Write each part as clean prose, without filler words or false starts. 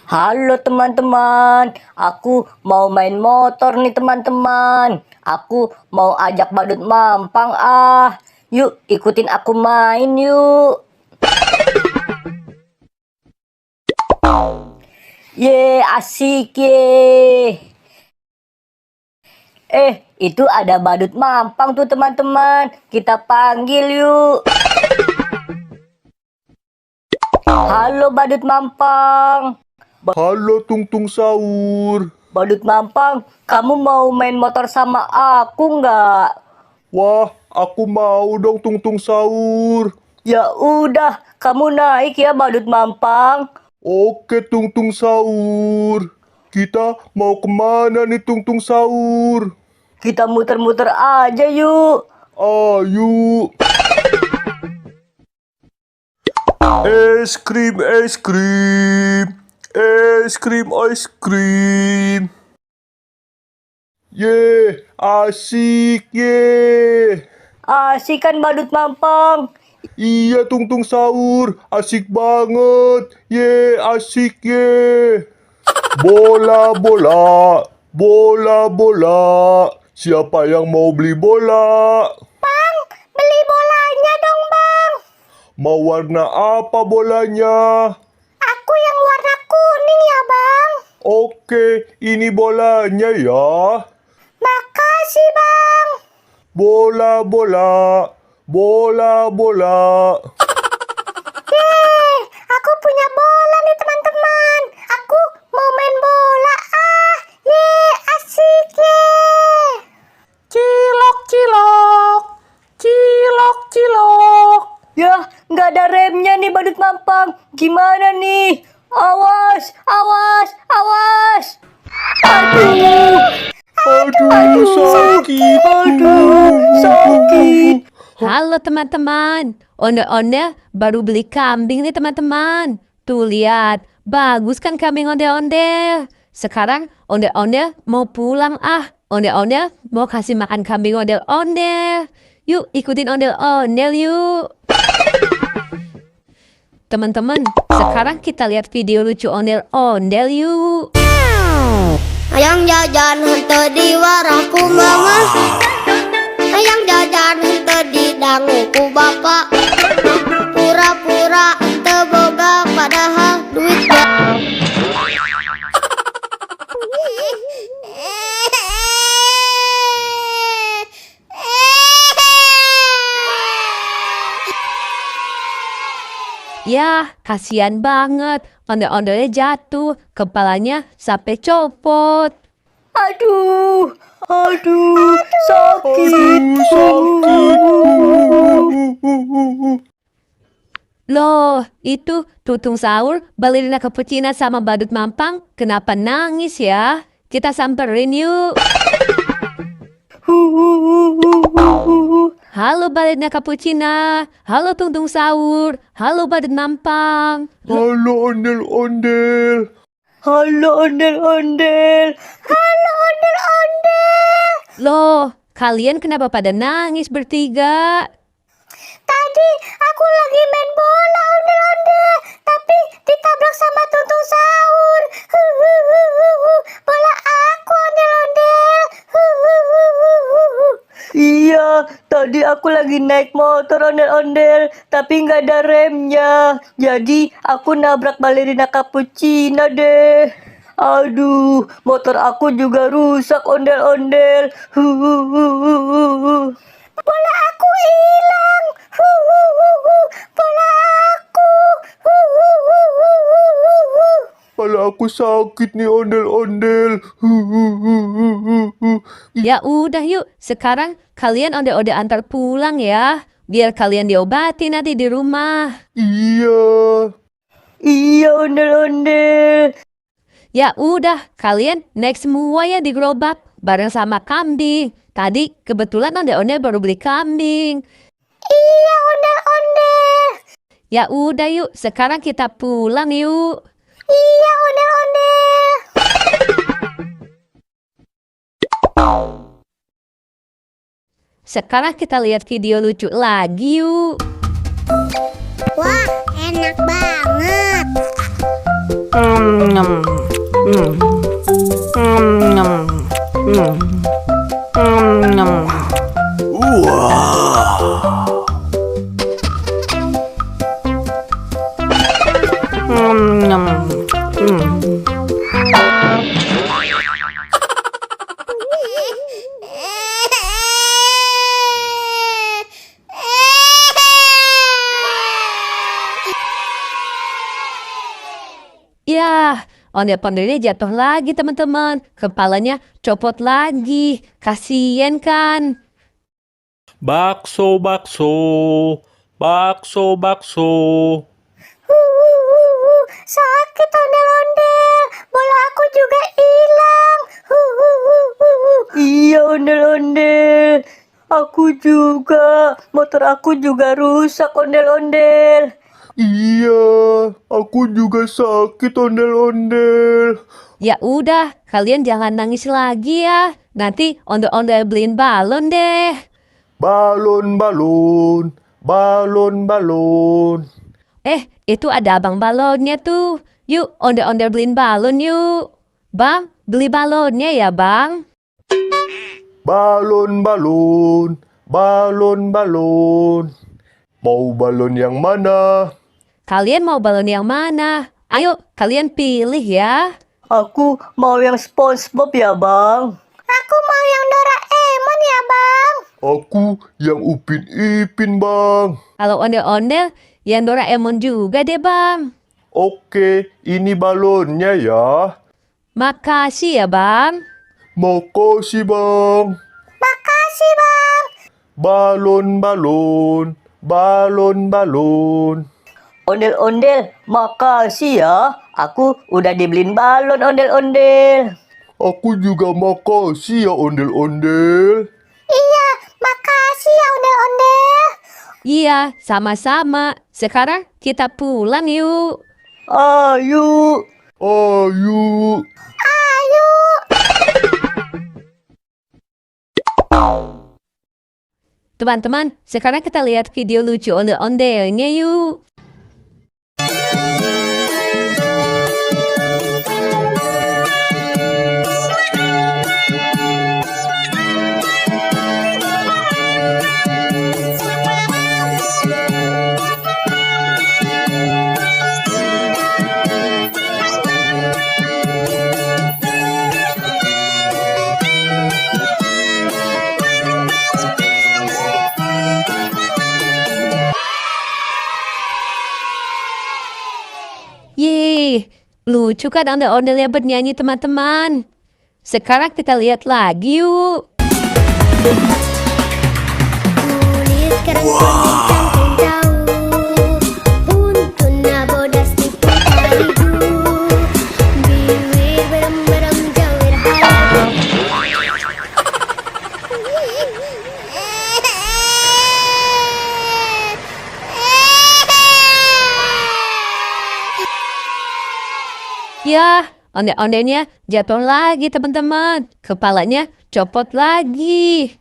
Halo teman-teman, aku mau main motor nih teman-teman. Aku mau ajak badut mampang ah. Yuk ikutin aku main yuk. Ye asik ye. Itu ada badut mampang tuh teman-teman. Kita panggil yuk. Halo badut mampang. Halo Tung Sahur. Badut mampang, kamu mau main motor sama aku nggak? Wah, aku mau dong Tung Sahur. Ya udah, kamu naik ya badut mampang. Oke Tung Sahur. Kita mau kemana nih Tung Sahur? Kita muter-muter aja yuk. Ayo. Es krim, es krim. Es krim, es krim. Ye, asik ye. Asik kan badut mampang? Iya Tung Sahur, asik banget. Ye, asik ye. Bola, bola, bola, bola. Siapa yang mau beli bola? Bang, beli bolanya dong bang. Mau warna apa bolanya? Aku yang warna kuning ya bang. Oke, ini bolanya ya. Makasih bang. Bola, bola, bola, bola. Yeay, aku punya bola nih teman-teman. Aku mau main bola ah. Yeay, asik yeay. Cilok, cilok. Cilok, cilok. Ya, nggak ada remnya nih badut mampang. Gimana nih? Awas, awas, awas. Aduh. Aduh, sakit. Aduh, sakit. Halo teman-teman, onde-onde baru beli kambing nih teman-teman. Tuh lihat, bagus kan kambing onde-onde. Sekarang onde-onde mau pulang ah. Onde-onde mau kasih makan kambing ondel-ondel. Yuk ikutin ondel-ondel yuk. Teman-teman, sekarang kita lihat video lucu ondel-ondel yuk. Hayang jajan henteu di warahku mama. Hayang jajan henteu di danguku bapak. Pura-pura teu boga padahal duit Ya, kasihan banget. Ondel-ondelnya jatuh, kepalanya sampai copot. Aduh, aduh, sakit. Loh, itu Tutung Sahur, balerina cappuccino sama badut mampang. Kenapa nangis ya? Kita samperin yuk. Halo balerina cappuccino. Halo Tutung Sahur. Halo badut mampang. Halo ondel-ondel. Halo ondel-ondel. Halo ondel-ondel. Loh, kalian kenapa pada nangis bertiga? Tadi aku lagi main bola ondel-ondel, tapi ditabrak sama Tutung Sahur. Bola aku ondel-ondel. Iya, tadi aku lagi naik motor ondel-ondel, tapi nggak ada remnya. Jadi aku nabrak balerina cappuccino deh. Aduh, motor aku juga rusak ondel-ondel. Bola aku hilang. Bola aku. Kepala aku sakit nih ondel-ondel. Ya udah yuk, sekarang kalian onde-onde antar pulang ya. Biar kalian diobati nanti di rumah. Iya. Iya ondel-ondel. Ya udah, kalian naik semua ya di gerobak bareng sama kambing. Tadi kebetulan onde-onde baru beli kambing. Iya ondel-ondel. Ya udah yuk, sekarang kita pulang yuk. Iya ondel-ondel. Sekarang kita lihat video lucu lagi yuk. Wah, enak banget. Ya, ondel-ondelnya jatuh lagi teman-teman. Kepalanya copot lagi. Kasian kan? Bakso, bakso, bakso, bakso. Sakit ondel-ondel. Bola aku juga hilang. Iya ondel-ondel. Aku juga. Motor aku juga rusak ondel-ondel. Iya, aku juga sakit ondel-ondel. Ya udah, kalian jangan nangis lagi ya. Nanti ondel-ondel beliin balon deh. Balon, balon, balon, balon. Itu ada abang balonnya tuh. Yuk, ondel-ondel beliin balon yuk. Bang, beli balonnya ya bang. Balon, balon, balon, balon. Mau balon yang mana? Kalian mau balon yang mana? Ayo, kalian pilih ya. Aku mau yang SpongeBob ya bang. Aku mau yang Doraemon ya bang. Aku yang Upin Ipin, Bang. Kalau ondel-ondel, yang Doraemon juga deh bang. Oke, ini balonnya ya. Makasih ya bang. Makasih, Bang. Makasih bang. Balon, balon, balon, balon. Ondel-ondel, makasih ya. Aku udah dibeliin balon ondel-ondel. Aku juga makasih ya ondel-ondel. Iya, makasih ya ondel-ondel. Iya, sama-sama. Sekarang kita pulang yuk. Ayo. Ayo. Ayo. Teman-teman, sekarang kita lihat video lucu ondel-ondelnya yuk. Yeay, lucu kan ondel-ondelnya bernyanyi teman-teman. Sekarang kita lihat lagi yuk. Kulit kerang kuning cangkang jauh. Buntutnya bodas di parigu. Bibir berem-berem jawir halal. Ya, ondel-ondelnya jatuh lagi teman-teman. Kepalanya copot lagi.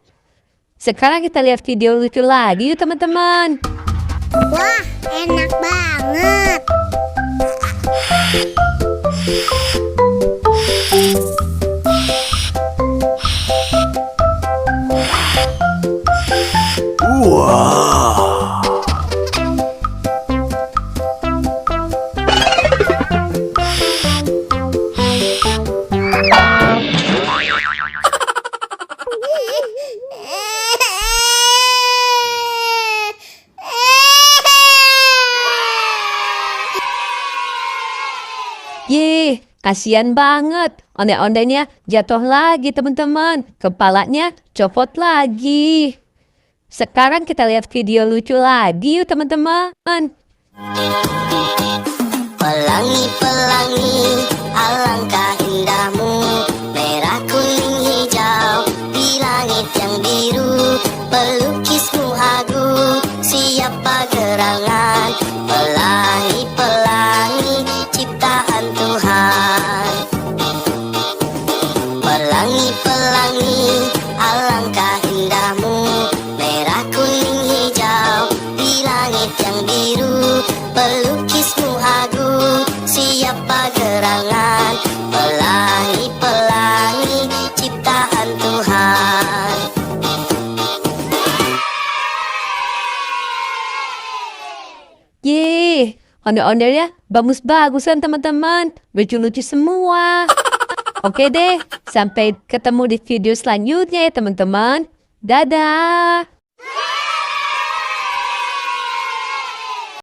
Sekarang kita lihat video lucu lagi yuk teman-teman. Wah, enak banget. Yeay, kasihan banget. Ondel-ondelnya jatuh lagi teman-teman. Kepalanya copot lagi. Sekarang kita lihat video lucu lagi yuk teman-teman. Pelangi-pelangi, alangkah indahmu, merah kuning hijau, di langit yang biru, pelukismu hagu, siapa gerangan, pelangi-pelangi, ciptaan Tuhan. Pelangi-pelangi, alangkah indahmu, merah kuning hijau, di langit yang biru, pelukismu hagu, siapa gerangan. Pelangi-pelangi ciptaan Tuhan. Yeay, ondel-ondelnya bagus-bagusan teman-teman. Lucu-lucu semua. Oke deh, sampai ketemu di video selanjutnya ya teman-teman. Dadah!